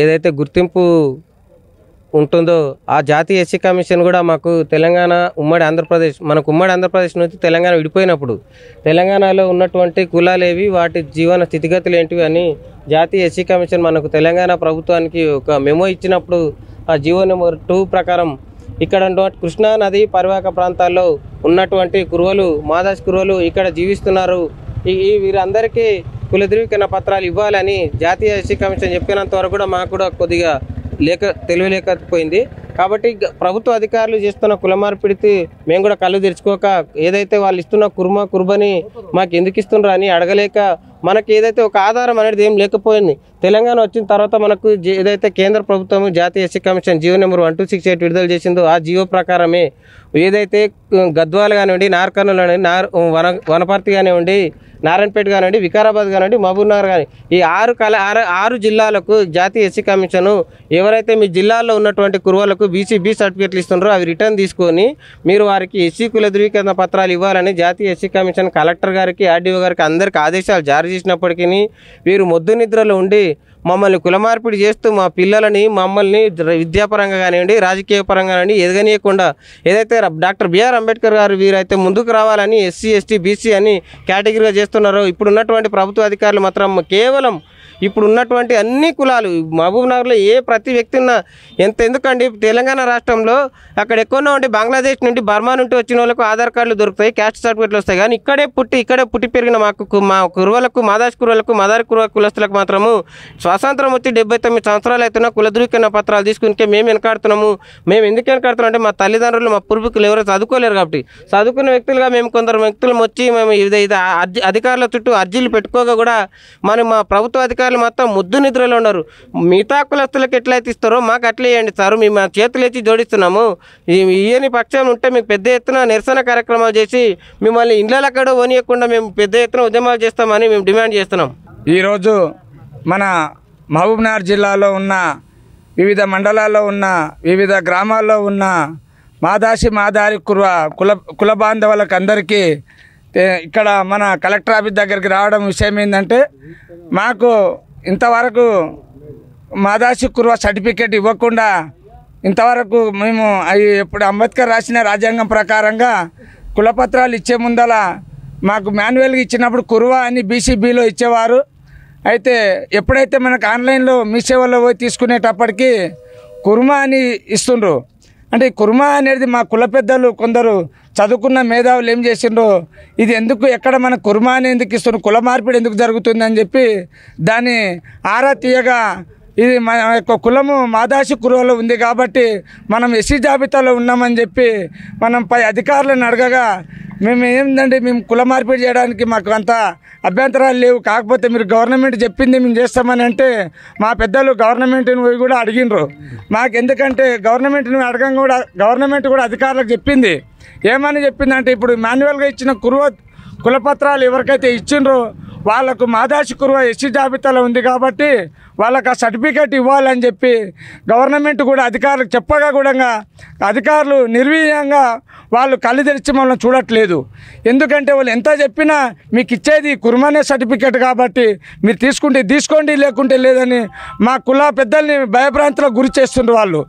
ఏదైతే గుర్తింపు ఉంటుందో ఆ జాతీయ ఎస్సీ కమిషన్ కూడా మాకు తెలంగాణ ఉమ్మడి ఆంధ్రప్రదేశ్ నుంచి తెలంగాణ విడిపోయినప్పుడు తెలంగాణలో ఉన్నటువంటి కులాలేవి వాటి జీవన స్థితిగతులు ఏంటివి అని జాతీయ ఎస్సీ కమిషన్ మనకు తెలంగాణ ప్రభుత్వానికి ఒక మెమో ఇచ్చినప్పుడు ఆ జీవో నెంబర్ 2 ప్రకారం ఇక్కడ కృష్ణా నది పరివాహక ప్రాంతాల్లో ఉన్నటువంటి కురువలు మాదాస్ కురువలు ఇక్కడ జీవిస్తున్నారు, వీరందరికీ కుల ధృవీకరణ పత్రాలు ఇవ్వాలని జాతీయ ఎస్సీ కమిషన్ చెప్పినంత వరకు కూడా మాకు కూడా కొద్దిగా తెలియలేకపోయింది. కాబట్టి ప్రభుత్వ అధికారులు చేస్తున్న కుల మార్పిడికి మేము కూడా కళ్ళు తెరుచుకోక ఏదైతే వాళ్ళు ఇస్తున్న కుర్బని మాకు ఎందుకు ఇస్తున్నారు అని అడగలేక మనకి ఏదైతే ఒక ఆధారం అనేది ఏం లేకపోయింది. తెలంగాణ వచ్చిన తర్వాత మనకు ఏదైతే కేంద్ర ప్రభుత్వం జాతీయ ఎస్సీ కమిషన్ జీవో నెంబర్ 1268 విడుదల చేసిందో ఆ జీవో ప్రకారమే ఏదైతే గద్వాల్ కానివ్వండి, నార్కర్నూలు కానివ్వండి, వనపర్తి కానివ్వండి, నారాయణపేట కానివ్వండి, వికారాబాద్ కానివ్వండి, మహబూబ్నగర్ కానీ ఈ 6 జిల్లాలకు జాతీయ ఎస్సీ కమిషన్ ఎవరైతే మీ జిల్లాల్లో ఉన్నటువంటి కురువలకు బీ సర్టిఫికేట్లు ఇస్తున్నారో అవి రిటర్న్ తీసుకొని మీరు వారికి ఎస్సీ కుల ధృవీకరణ పత్రాలు ఇవ్వాలని జాతీయ ఎస్సీ కమిషన్ కలెక్టర్ గారికి, ఆర్డీఓ గారికి అందరికీ ఆదేశాలు జారీ చేసినప్పటికీ వీరు మొద్దు నిద్రలో ఉండి మమ్మల్ని కుల మార్పిడి చేస్తూ మా పిల్లలని మమ్మల్ని విద్యాపరంగా కానివ్వండి, రాజకీయ పరంగా కానివ్వండి ఎదగనీయకుండా ఏదైతే డాక్టర్ బిఆర్ అంబేద్కర్ గారు వీరైతే ముందుకు రావాలని ఎస్సీ ఎస్టీ బీసీ అని కేటగిరీగా చేస్తున్నారో ఇప్పుడు ఉన్నటువంటి ప్రభుత్వ అధికారులు మాత్రం కేవలం ఇప్పుడు ఉన్నటువంటి అన్ని కులాలు మహబూబ్నగర్లో ప్రతి వ్యక్తి ఉన్న ఎందుకండి తెలంగాణ రాష్ట్రంలో అక్కడ ఎక్కువనే ఉండి బంగ్లాదేశ్ నుండి బర్మా నుండి వచ్చిన వాళ్ళకు ఆధార్ కార్డులు దొరుకుతాయి, క్యాస్ట్ సర్టిఫికేట్లు వస్తాయి. కానీ ఇక్కడే పుట్టి పెరిగిన మా కురువలకు మాదాస్ కురువలకు మదారి కులస్తులకు మాత్రము స్వాతంత్రం వచ్చి 79 సంవత్సరాలు అవుతున్నా కుల ధృవీకరణ పత్రాలు తీసుకుంటే మేము వెనకాడుతున్నాము. మేము ఎందుకు వెనకాడుతున్నాం అంటే మా తల్లిదండ్రులు మా పూర్వీకులు ఎవరో చదువుకోలేరు కాబట్టి చదువుకున్న వ్యక్తులుగా మేము కొందరు వ్యక్తులు వచ్చి మేము అధికారుల చుట్టూ అర్జీలు పెట్టుకోగా కూడా మా ప్రభుత్వ అధికారులు మొత్తం ముద్దు నిద్రలో ఉన్నారు. మిగతా కులస్తులకు ఎట్లయితే ఇస్తారో మాకు అట్లా ఇవ్వండి సార్, మేము చేతులు ఎత్తి జోడిస్తున్నాము. ఇయని పక్షం ఉంటే మేము పెద్ద ఎత్తున నిరసన కార్యక్రమాలు చేసి మిమ్మల్ని ఇండ్లక్కడ పోనీయకుండా మేము పెద్ద ఎత్తున ఉద్యమాలు చేస్తామని మేము డిమాండ్ చేస్తున్నాం. ఈరోజు మన మహబూబ్నగర్ జిల్లాలో ఉన్న వివిధ మండలాల్లో ఉన్న వివిధ గ్రామాల్లో ఉన్న మాదారి కుల బాంధవులకు అందరికీ ఇక్కడ మన కలెక్టర్ ఆఫీస్ దగ్గరికి రావడం విషయం ఏంటంటే మాకు ఇంతవరకు మాదాసి కుర్వ సర్టిఫికేట్ ఇవ్వకుండా ఇంతవరకు మేము ఎప్పుడు అంబేద్కర్ రాసిన రాజ్యాంగం ప్రకారంగా కులపత్రాలు ఇచ్చే ముందల మాకు మాన్యువల్గా ఇచ్చినప్పుడు కుర్వ అని బీసీబీలో ఇచ్చేవారు. అయితే ఎప్పుడైతే మనకు ఆన్లైన్లో మీ సేవల్లో పోయి తీసుకునేటప్పటికి కుర్మా అని ఇస్తుండ్రు. అంటే కుర్మా అనేది మా కుల పెద్దలు కొందరు చదువుకున్న మేధావులు ఏం చేసిండ్రో ఇది ఎందుకు ఎక్కడ మన కుర్మా అని ఎందుకు ఇస్తున్నారు, కుల మార్పిడి ఎందుకు జరుగుతుందని చెప్పి దాన్ని ఆరా తీయగా ఇది మన యొక్క కులము మాదాసి కురువలో ఉంది కాబట్టి మనం ఎస్సీ జాబితాలో ఉన్నామని చెప్పి మనం పై అధికారులను అడగగా మేము కుల మార్పిడి చేయడానికి మాకు అంత అభ్యంతరాలు లేవు, కాకపోతే మీరు గవర్నమెంట్ చెప్పింది మేము చేస్తామని అంటే మా పెద్దలు గవర్నమెంట్ని కూడా అడిగినరు. మాకు ఎందుకంటే గవర్నమెంట్ని అడగం కూడా గవర్నమెంట్ కూడా అధికారులకు చెప్పింది. ఏమని చెప్పిందంటే ఇప్పుడు మాన్యువల్గా ఇచ్చిన కులపత్రాలు ఎవరికైతే ఇచ్చిండ్రో వాళ్ళకు మాదాసి కురువ ఎస్సీ జాబితాలో ఉంది కాబట్టి వాళ్ళకు ఆ సర్టిఫికేట్ ఇవ్వాలని చెప్పి గవర్నమెంట్ కూడా అధికారులకు చెప్పగా కూడా అధికారులు నిర్వీర్యంగా వాళ్ళు కళ్ళు తెరిచి మమ్మల్ని చూడట్లేదు. ఎందుకంటే వాళ్ళు ఎంత చెప్పినా మీకు ఇచ్చేది కుర్మానే సర్టిఫికేట్ కాబట్టి మీరు తీసుకుంటే తీసుకోండి లేకుంటే లేదని మా కుల పెద్దల్ని భయభ్రాంతులకు గురి చేస్తుండ్రు వాళ్ళు.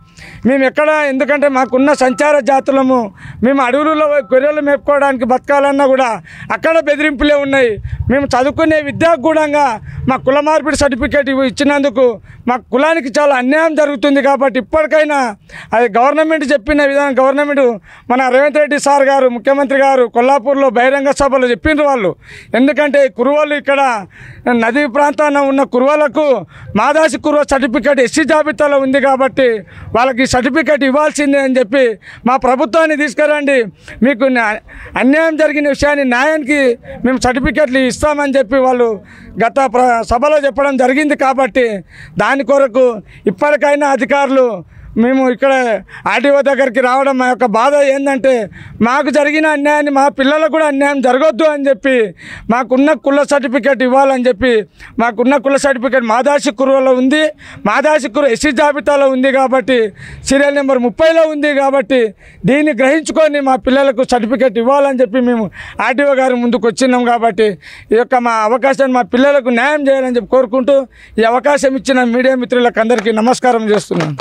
మేము ఎక్కడ ఎందుకంటే మాకున్న సంచార జాతులము మేము అడవులలో గొర్రెలు మేపుకోవడానికి బతకాలన్నా కూడా అక్కడ బెదిరింపులే ఉన్నాయి. మేము చదువుకునే విద్యకు కూడా మా కుల మార్పిడి సర్టిఫికేట్ ఇచ్చినందుకు మా కులానికి చాలా అన్యాయం జరుగుతుంది. కాబట్టి ఇప్పటికైనా అది గవర్నమెంట్ చెప్పిన విధానం గవర్నమెంట్ మన రేవంత్ రెడ్డి సార్ గారు ముఖ్యమంత్రి గారు కొల్లాపూర్లో బహిరంగ సభలో చెప్పిండ్రు వాళ్ళు. ఎందుకంటే కురువలు ఇక్కడ నదీ ప్రాంతాన ఉన్న కురువలకు మాదాసి కురువ సర్టిఫికేట్ ఎస్సీ జాబితాలో ఉంది కాబట్టి వాళ్ళకి సర్టిఫికేట్ ఇవ్వాల్సిందే అని చెప్పి మా ప్రభుత్వాన్ని తీసుకురండి, మీకు అన్యాయం జరిగిన విషయాన్ని న్యాయానికి మేము సర్టిఫికేట్లు ఇస్తామని చెప్పి వాళ్ళు గత సభలో చెప్పడం జరిగింది. కాబట్టి దాని కొరకు ఇప్పటికైనా అధికారులు మేము ఇక్కడ ఆర్టీఓ దగ్గరికి రావడం మా యొక్క బాధ ఏంటంటే మాకు జరిగిన అన్యాయాన్ని మా పిల్లలకు కూడా అన్యాయం జరగొద్దు అని చెప్పి మాకున్న కుల సర్టిఫికేట్ ఇవ్వాలని చెప్పి మాకున్న కుల సర్టిఫికేట్ మాదాసి కురువలో ఉంది, మాదాసి కురు ఎస్సీ జాబితాలో ఉంది కాబట్టి సీరియల్ నెంబర్ 30లో ఉంది కాబట్టి దీన్ని గ్రహించుకొని మా పిల్లలకు సర్టిఫికేట్ ఇవ్వాలని చెప్పి మేము ఆర్టీఓ గారి ముందుకు వచ్చినాం. కాబట్టి ఈ యొక్క మా అవకాశాన్ని మా పిల్లలకు న్యాయం చేయాలని చెప్పి కోరుకుంటూ ఈ అవకాశం ఇచ్చిన మీడియా మిత్రులకు అందరికీ నమస్కారం చేస్తున్నాను.